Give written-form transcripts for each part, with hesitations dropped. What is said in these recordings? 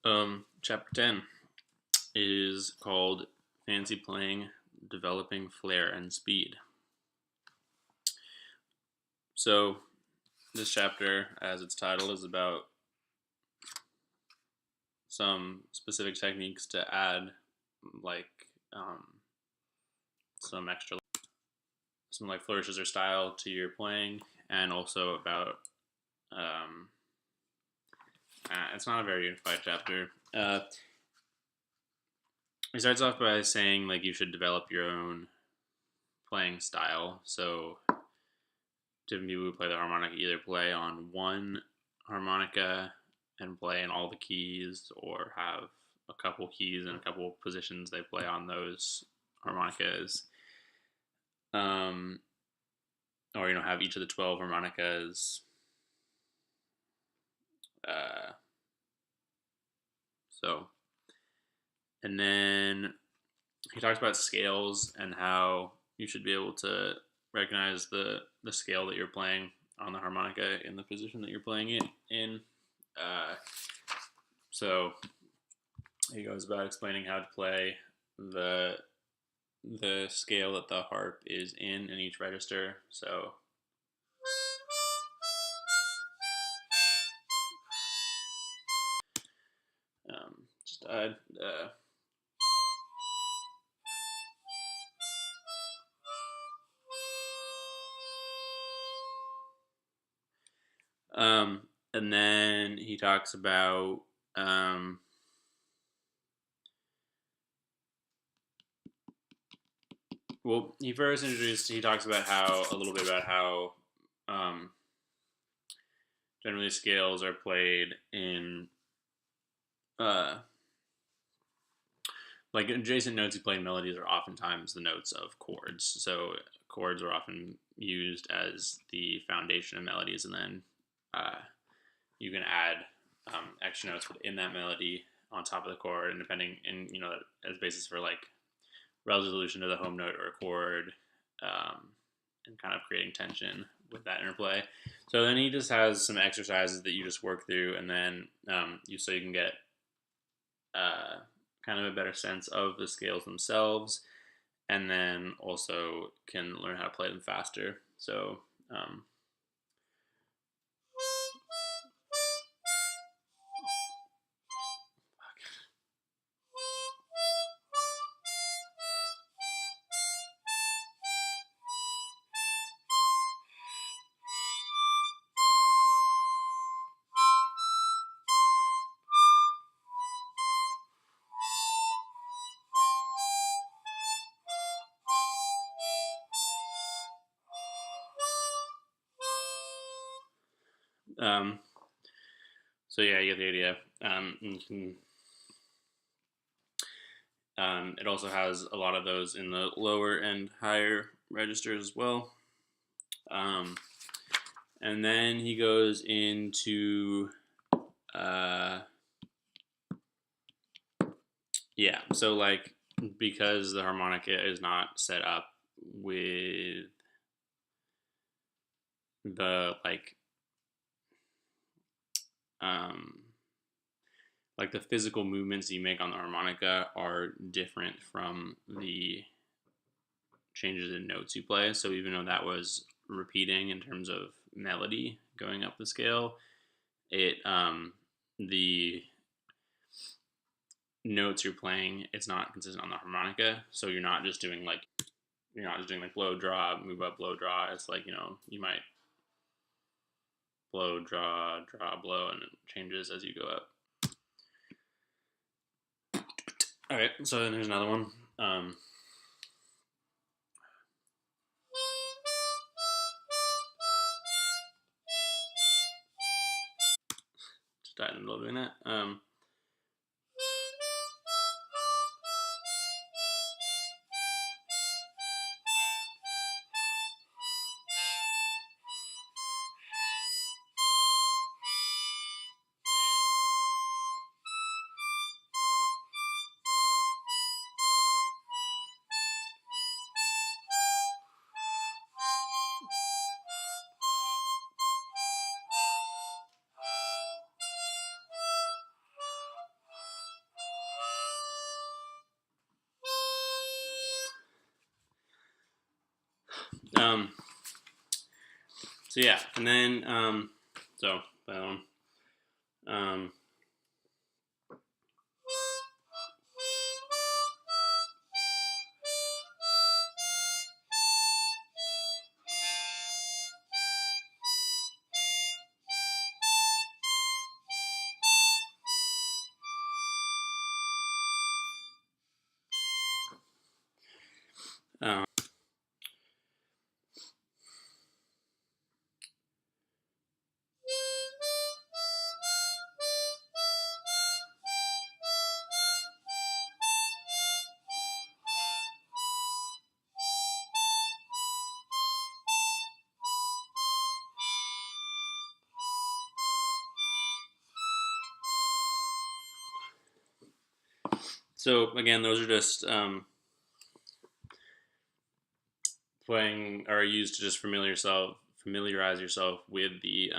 Chapter 10 is called Fancy Playing, Developing Flair and Speed. So, this chapter, as its title, is about some specific techniques to add, like, some extra, some like flourishes or style to your playing, and also about, it's not a very unified chapter. He starts off by saying, like, you should develop your own playing style. So, different people who play the harmonica either play on one harmonica and play in all the keys, or have a couple keys and a couple positions they play on those harmonicas. Or, have each of the 12 harmonicas. And then he talks about scales and how you should be able to recognize the scale that you're playing on the harmonica in the position that you're playing it in. So he goes about explaining how to play the scale that the harp is in each register. So just and then he talks about well, he talks about a little bit about how generally scales are played in like adjacent notes you play in melodies are oftentimes the notes of chords. So chords are often used as the foundation of melodies, and then you can add extra notes within that melody on top of the chord, and depending, and as basis for like resolution to the home note or a chord, and kind of creating tension with that interplay. So then he just has some exercises that you just work through, and then you can get kind of a better sense of the scales themselves, and then also can learn how to play them faster. So so yeah, you get the idea. It also has a lot of those in the lower and higher registers as well. And then he goes into so like, because the harmonica is not set up with the like the physical movements you make on the harmonica are different from the changes in notes you play. So even though that was repeating in terms of melody going up the scale, it the notes you're playing, it's not consistent on the harmonica. So you're not just doing like blow, draw, move up, blow, draw. It's like, you might blow, draw, draw, blow, and it changes as you go up. All right, so then here's another one. Just dive in the middle of doing that. So yeah, and then so that one. So again, those are just playing are used to just familiarize yourself with the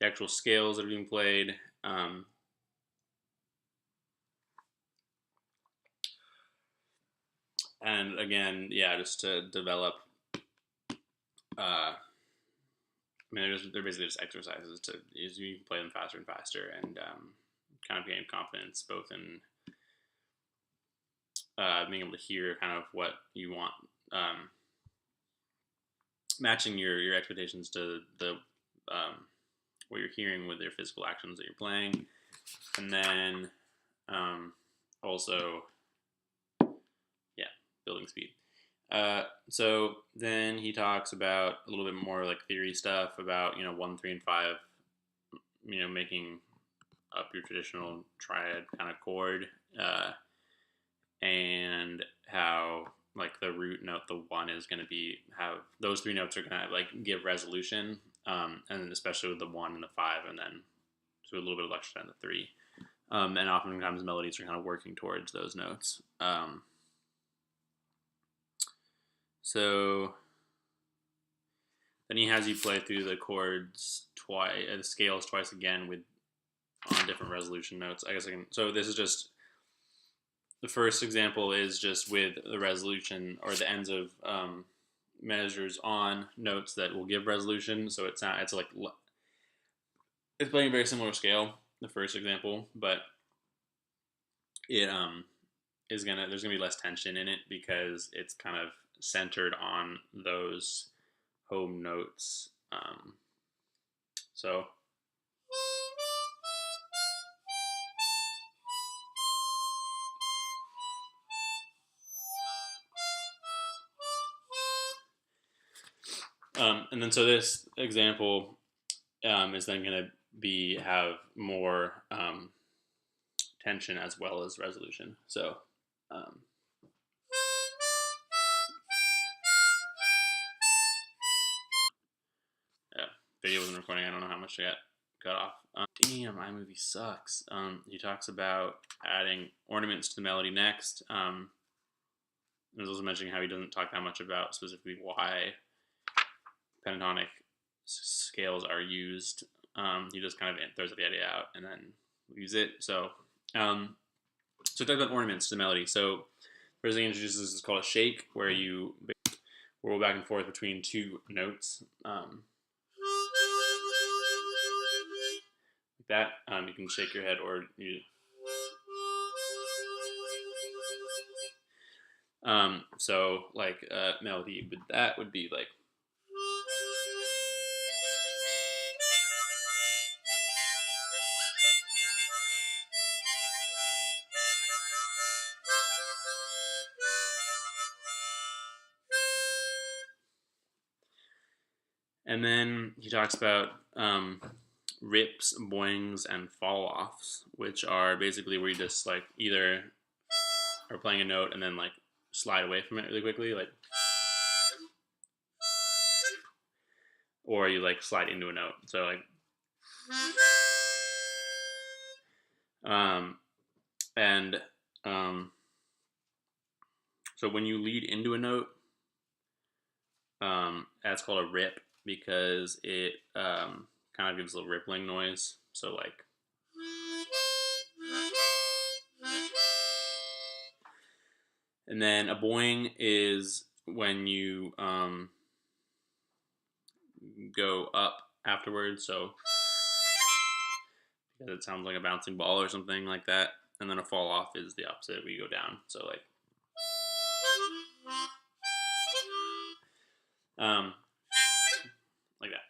actual scales that are being played. And again, yeah, just to develop. I mean, they're basically just exercises to is you can play them faster and faster, and kind of gain confidence both in being able to hear kind of what you want, matching your expectations to the what you're hearing with your physical actions that you're playing, and then also, yeah, building speed. So then he talks about a little bit more like theory stuff about 1, 3, and 5. Making up your traditional triad kind of chord, and how like the root note, the 1 is going to be have those 3 notes are going to like give resolution, and especially with the 1 and the 5, and then to a little bit of extra on the 3. And oftentimes melodies are kind of working towards those notes. So then he has you play through the chords twice, the scales twice again with on different resolution notes. I guess I can. So this is just the first example is just with the resolution or the ends of measures on notes that will give resolution. So it's playing a very similar scale. The first example, but it there's gonna be less tension in it because it's kind of centered on those home notes. So and then so this example is then going to have more tension as well as resolution. So yeah, video wasn't recording. I don't know how much I got cut off. Damn, iMovie sucks. He talks about adding ornaments to the melody next. He was also mentioning how he doesn't talk that much about specifically why pentatonic scales are used. He just kind of throws the idea out and then use it. So so talk about ornaments to the melody. So first thing he introduces is called a shake, where you roll back and forth between 2 notes. Like that. You can shake your head or you. So like melody with that would be like. And then he talks about rips, boings, and fall offs, which are basically where you just like either are playing a note and then like slide away from it really quickly, like, or you like slide into a note. So like, and so when you lead into a note, that's called a rip because it kind of gives a little rippling noise. So like, and then a boing is when you go up afterwards, so because it sounds like a bouncing ball or something like that, and then a fall off is the opposite. We go down, so like um, like that.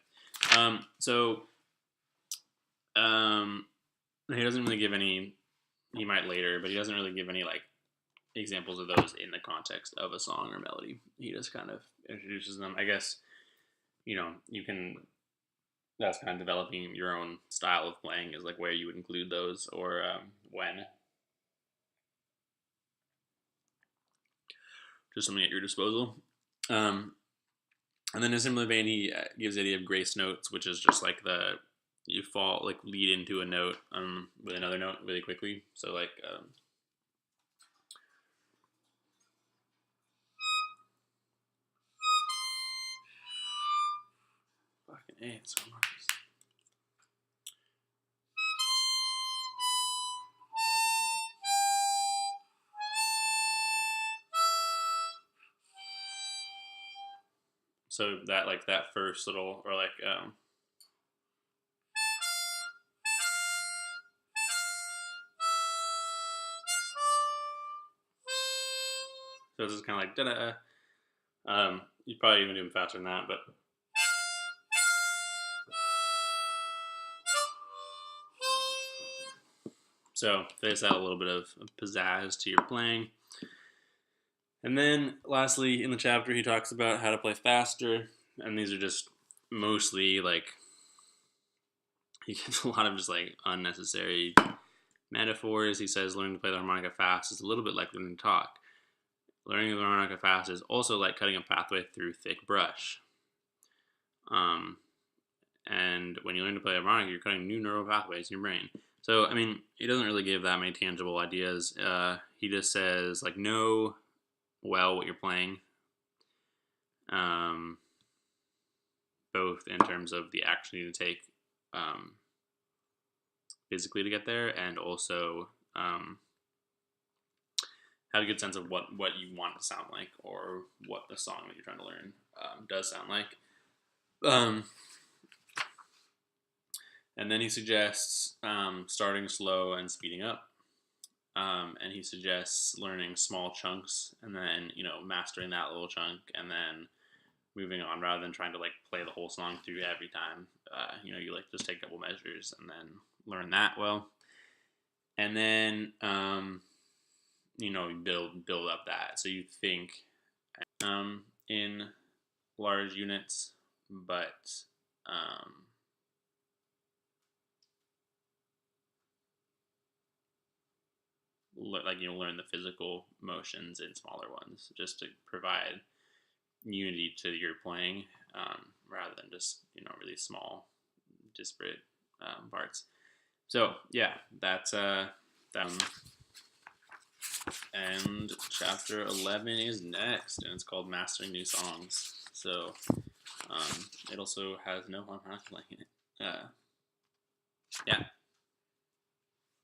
He doesn't really give any. He might later, but he doesn't really give any like examples of those in the context of a song or melody. He just kind of introduces them. I guess you can. That's kind of developing your own style of playing is like where you would include those or when. Just something at your disposal. And then in a similar vein, he gives the idea of grace notes, which is just like you fall like lead into a note with another note really quickly. So like fucking A, it's so much. So that like that first little or like so this is kind of like da da. You'd probably even do them faster than that, but so they just add a little bit of pizzazz to your playing. And then lastly in the chapter he talks about how to play faster, and these are just mostly like he gives a lot of just like unnecessary metaphors. He says learning to play the harmonica fast is a little bit like learning to talk. Learning the harmonica fast is also like cutting a pathway through thick brush. And when you learn to play harmonica, you're cutting new neural pathways in your brain. So, I mean, he doesn't really give that many tangible ideas. He just says, like, know well what you're playing. Both in terms of the action you need to take physically to get there, and also have a good sense of what you want to sound like, or what the song that you're trying to learn does sound like. And then he suggests starting slow and speeding up. And he suggests learning small chunks and then, mastering that little chunk and then moving on rather than trying to like play the whole song through every time. You like just take a couple measures and then learn that well. And then, build up that. So you think in large units, but learn the physical motions in smaller ones just to provide unity to your playing rather than just really small disparate parts. So yeah, that's and chapter 11 is next, and it's called Mastering New Songs. So it also has no harmonica playing in it. Yeah.